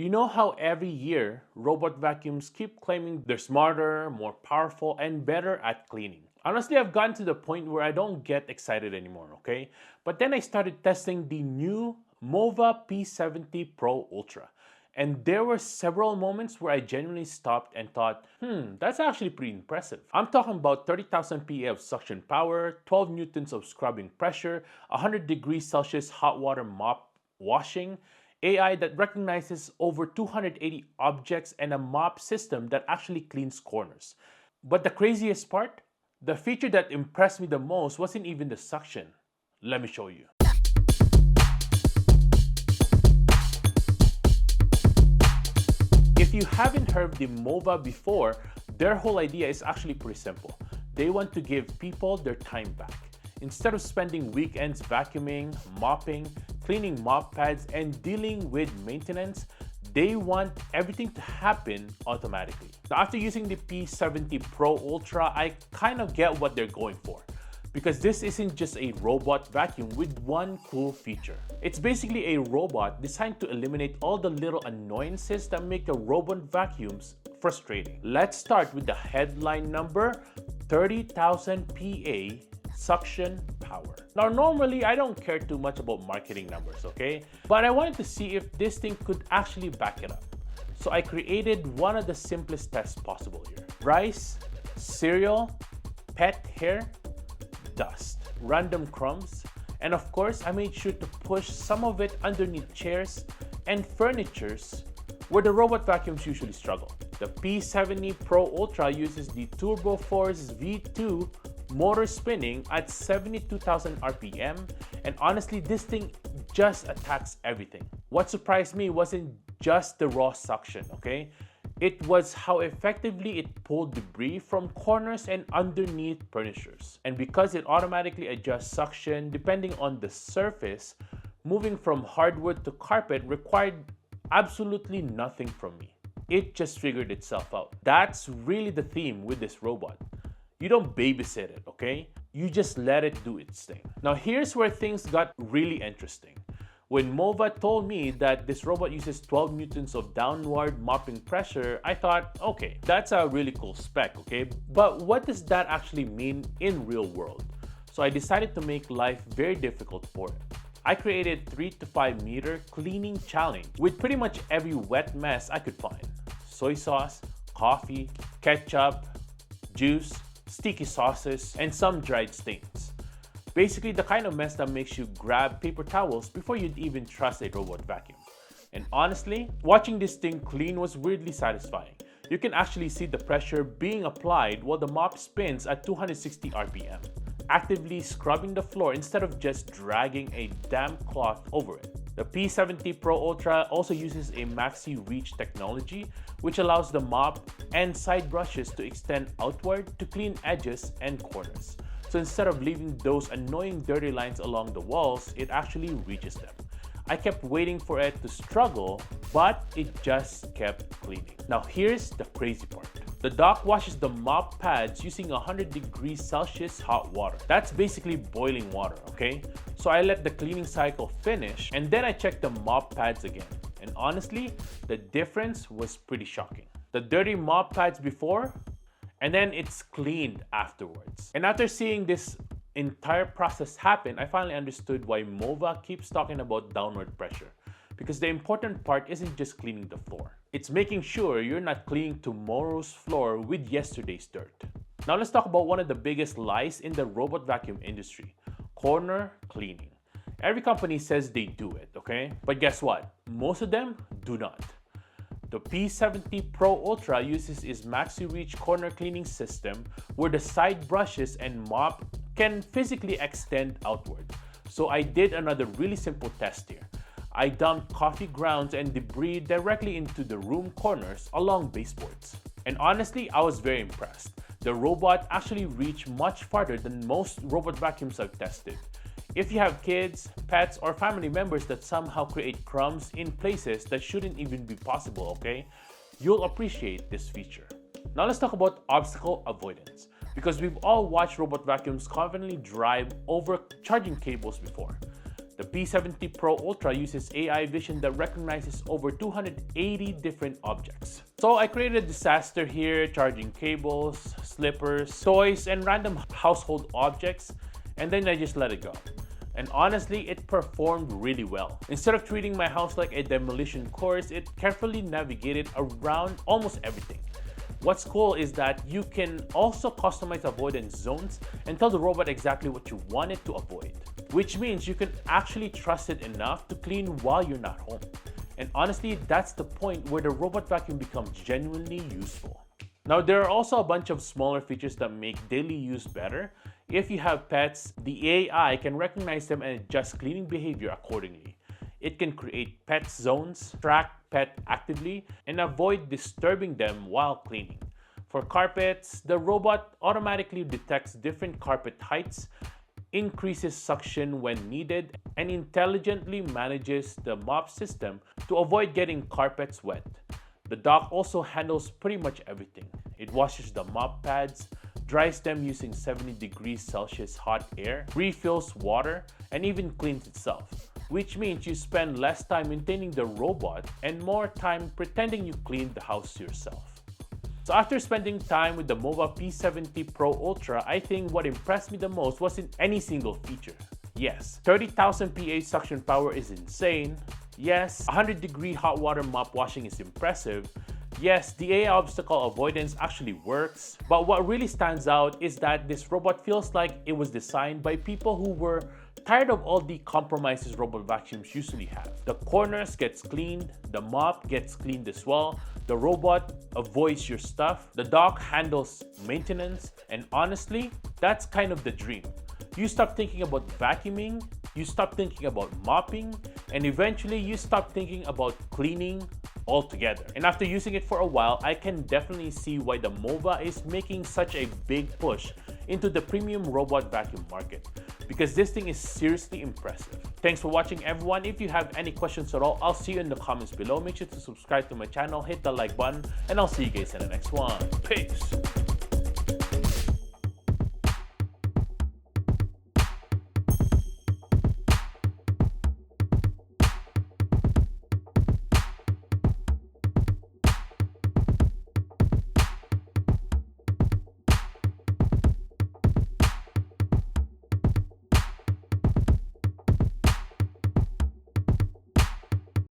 You know how every year robot vacuums keep claiming they're smarter, more powerful, and better at cleaning? Honestly, I've gotten to the point where I don't get excited anymore, okay? But then I started testing the new MOVA P70 Pro Ultra. And there were several moments where I genuinely stopped and thought, that's actually pretty impressive. I'm talking about 30,000 PA of suction power, 12 newtons of scrubbing pressure, 100 degrees Celsius hot water mop washing, AI that recognizes over 280 objects, and a mop system that actually cleans corners. But the craziest part? The feature that impressed me the most wasn't even the suction. Let me show you. If you haven't heard the MOVA before, their whole idea is actually pretty simple. They want to give people their time back. Instead of spending weekends vacuuming, mopping, cleaning mop pads, and dealing with maintenance, they want everything to happen automatically. Now, after using the P70 Pro Ultra, I kind of get what they're going for. Because this isn't just a robot vacuum with one cool feature. It's basically a robot designed to eliminate all the little annoyances that make the robot vacuums frustrating. Let's start with the headline number, 30,000 PA suction power. Now, normally I don't care too much about marketing numbers, okay? But I wanted to see if this thing could actually back it up. So I created one of the simplest tests possible here. Rice, cereal, pet hair, dust, random crumbs, and of course I made sure to push some of it underneath chairs and furnitures where the robot vacuums usually struggle. The P70 Pro Ultra uses the Turbo Force V2 motor spinning at 72,000 RPM, and honestly this thing just attacks everything. What surprised me wasn't just the raw suction, okay? It was how effectively it pulled debris from corners and underneath furnitures. And because it automatically adjusts suction depending on the surface, moving from hardwood to carpet required absolutely nothing from me. It just figured itself out. That's really the theme with this robot. You don't babysit it, okay? You just let it do its thing. Now here's where things got really interesting. When MOVA told me that this robot uses 12 newtons of downward mopping pressure, I thought, okay, that's a really cool spec, okay? But what does that actually mean in real world? So I decided to make life very difficult for it. I created 3 to 5 meter cleaning challenge with pretty much every wet mess I could find. Soy sauce, coffee, ketchup, juice, sticky sauces, and some dried stains. Basically the kind of mess that makes you grab paper towels before you'd even trust a robot vacuum. And honestly, watching this thing clean was weirdly satisfying. You can actually see the pressure being applied while the mop spins at 260 RPM, actively scrubbing the floor instead of just dragging a damp cloth over it. The P70 Pro Ultra also uses a Maxi Reach technology, which allows the mop and side brushes to extend outward to clean edges and corners. So instead of leaving those annoying dirty lines along the walls, it actually reaches them. I kept waiting for it to struggle, but it just kept cleaning. Now here's the crazy part. The dock washes the mop pads using 100 degrees Celsius hot water. That's basically boiling water, okay? So I let the cleaning cycle finish, and then I checked the mop pads again. And honestly, the difference was pretty shocking. The dirty mop pads before, and then it's cleaned afterwards. And after seeing this entire process happen, I finally understood why MOVA keeps talking about downward pressure. Because the important part isn't just cleaning the floor. It's making sure you're not cleaning tomorrow's floor with yesterday's dirt. Now let's talk about one of the biggest lies in the robot vacuum industry: corner cleaning. Every company says they do it, okay? But guess what? Most of them do not. The P70 Pro Ultra uses its Maxi Reach corner cleaning system where the side brushes and mop can physically extend outward. So I did another really simple test here. I dumped coffee grounds and debris directly into the room corners along baseboards. And honestly, I was very impressed. The robot actually reached much farther than most robot vacuums I've tested. If you have kids, pets, or family members that somehow create crumbs in places that shouldn't even be possible, okay, you'll appreciate this feature. Now let's talk about obstacle avoidance, because we've all watched robot vacuums confidently drive over charging cables before. The P70 Pro Ultra uses AI vision that recognizes over 280 different objects. So I created a disaster here, charging cables, slippers, toys, and random household objects, and then I just let it go. And honestly, it performed really well. Instead of treating my house like a demolition course, it carefully navigated around almost everything. What's cool is that you can also customize avoidance zones and tell the robot exactly what you want it to avoid, which means you can actually trust it enough to clean while you're not home. And honestly, that's the point where the robot vacuum becomes genuinely useful. Now, there are also a bunch of smaller features that make daily use better. If you have pets, the AI can recognize them and adjust cleaning behavior accordingly. It can create pet zones, track pet actively, and avoid disturbing them while cleaning. For carpets, the robot automatically detects different carpet heights, increases suction when needed, and intelligently manages the mop system to avoid getting carpets wet. The dock also handles pretty much everything. It washes the mop pads, dries them using 70 degrees Celsius hot air, refills water, and even cleans itself, which means you spend less time maintaining the robot and more time pretending you cleaned the house yourself. So after spending time with the MOVA P70 Pro Ultra, I think what impressed me the most wasn't any single feature. Yes, 30,000 PA suction power is insane. Yes, 100-degree hot water mop washing is impressive. Yes, the AI obstacle avoidance actually works. But what really stands out is that this robot feels like it was designed by people who were tired of all the compromises robot vacuums usually have. The corners gets cleaned, the mop gets cleaned as well, the robot avoids your stuff, the dock handles maintenance, and honestly, that's kind of the dream. You stop thinking about vacuuming, you stop thinking about mopping, and eventually you stop thinking about cleaning altogether. And after using it for a while, I can definitely see why the MOVA is making such a big push into the premium robot vacuum market, because this thing is seriously impressive. Thanks for watching, everyone. If you have any questions at all, I'll see you in the comments below. Make sure to subscribe to my channel, hit the like button, and I'll see you guys in the next one. Peace!